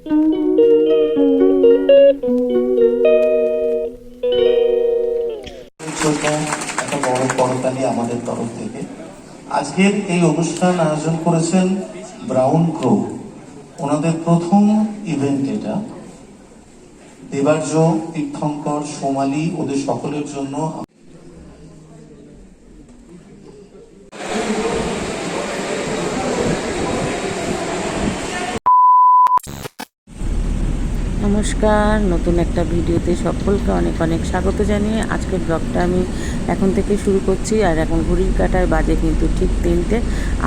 একটা বড় করতালি আমাদের তরফ থেকে। আজকের এই অনুষ্ঠান আয়োজন করেছেন ব্রাউন ক্রো, ওনাদের প্রথম ইভেন্ট এটা। দেবার্য, তীর্থঙ্কর, সোমালি, ওদের সকলের জন্য নমস্কার। নতুন একটা ভিডিওতে সকলকে অনেক অনেক স্বাগত জানিয়ে আজকের ব্লগটা আমি এখন থেকে শুরু করছি। আর এখন ঘড়ির কাঁটায় বাজে কিন্তু ঠিক 3টে।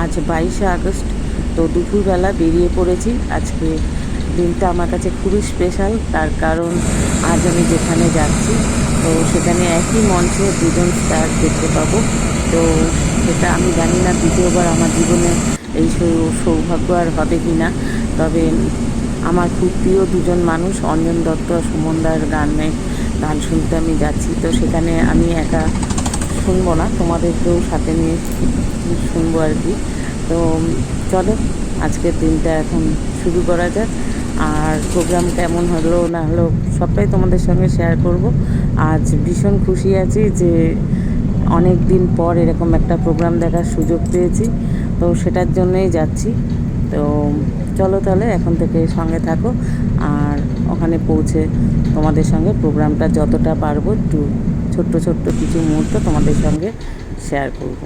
আজ 22শে আগস্ট। তো দুপুরবেলা বেরিয়ে পড়েছি। আজকে দিনটা আমার কাছে খুবই স্পেশাল, তার কারণ আজ আমি যেখানে যাচ্ছি তো সেখানে একই মঞ্চে দুজন স্টার দেখতে পাবো। তো সেটা আমি জানি না দ্বিতীয়বার আমার জীবনে এই সৌভাগ্য আর হবে কি না। তবে আমার খুব প্রিয় দুজন মানুষ, অঞ্জন দত্ত আর সুমনদার গান শুনতে আমি যাচ্ছি। তো সেখানে আমি একা শুনবো না, তোমাদেরকেও সাথে নিয়ে শুনবো আর কি। তো চলো আজকের দিনটা এখন শুরু করা যাক। আর প্রোগ্রাম কেমন হলো না হলো সবটাই তোমাদের সঙ্গে শেয়ার করব। আজ ভীষণ খুশি আছি যে অনেক দিন পর এরকম একটা প্রোগ্রাম দেখার সুযোগ পেয়েছি, তো সেটার জন্যই যাচ্ছি। তো চলো তাহলে এখন থেকে সঙ্গে থাকো, আর ওখানে পৌঁছে তোমাদের সঙ্গে প্রোগ্রামটা যতটা পারবো একটু ছোট্ট ছোট্ট কিছু মুহূর্ত তোমাদের সঙ্গে শেয়ার করব।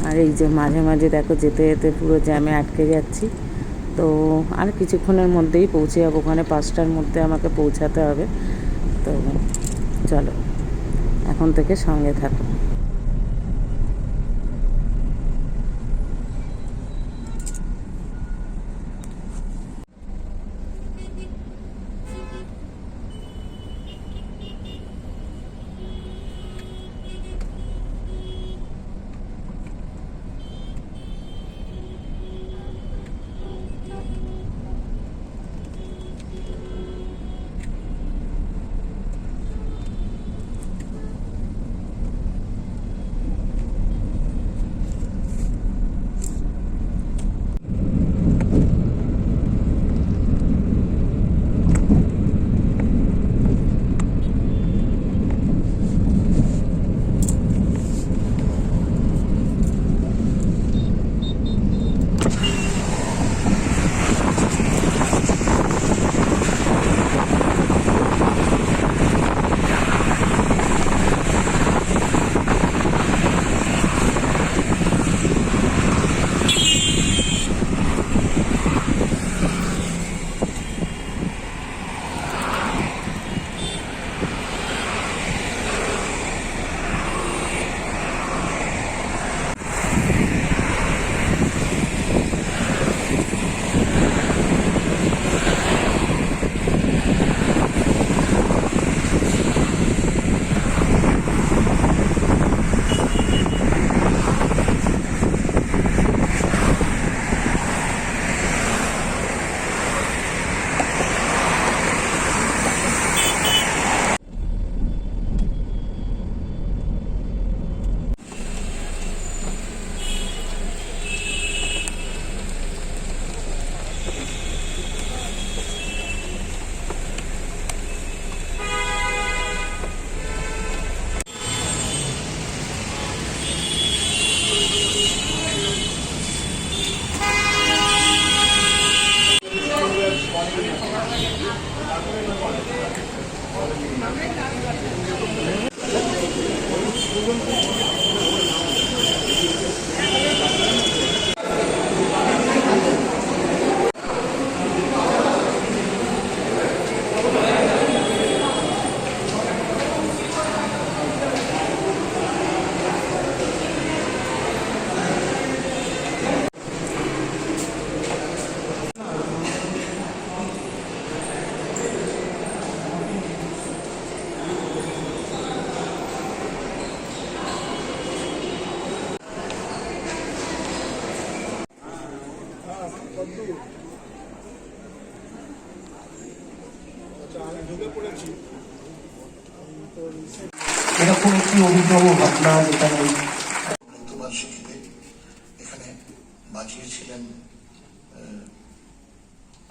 আর এই যে মাঝে মাঝে দেখো যেতে যেতে পুরো জ্যামে আটকে যাচ্ছি। তো আর কিছুক্ষণের মধ্যেই পৌঁছে যাবো, ওখানে 5টার মধ্যে আমাকে পৌঁছাতে হবে। তো চলো এখন থেকে সঙ্গে থাকো। এরকম একটি অভিনব ঘটনা যেখানে মৃত্যুবার্ষিকীতে এখানে বাজিয়েছিলেন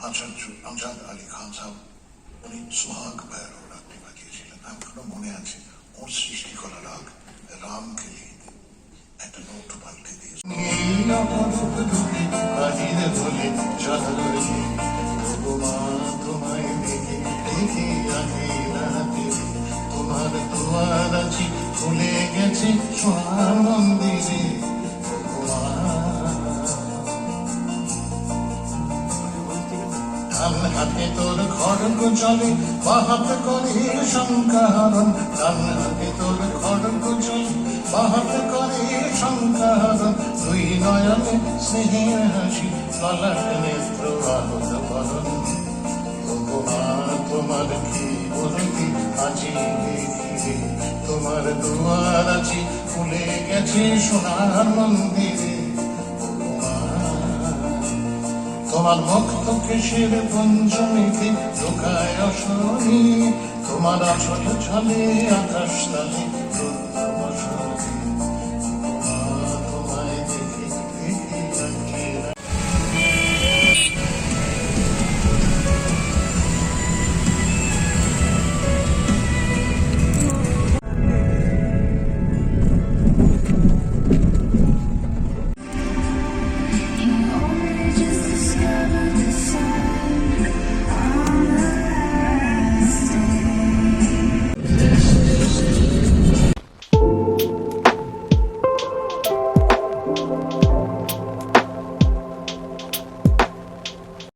আচার্য আমজাদ আলী খান সাহেব উনি সোহাগ ভৈরব রাগটি বাজিয়েছিলেন। এখনো মনে আছে ওর সৃষ্টি করা রাগ রামকে একটা নোট পাল্টে দিয়েছে। তোমায় দেখে দেখে আগে রাতে তোমার দুয়ার আছি খুলে গেছে সোনার মন্দিরে। ডান হাতে তোর খড়গ চলে বাহাত করে সংকারণ। ডান হাতে তোর খড়গ চলে বাহাত করে সংকারণ। দুই নয়নে স্নেহের হাসি ললাট নেত্র আহত বরণ। তোমার কি বলতি আজি দেখি তোমার দুয়ার আছি খুলে গেছে সোনার মন্দিরে। তোমার ভক্ত কেশের পঞ্চমীতে ঢোকায় অশনি। তোমার আসল ছলে আকাশ তালে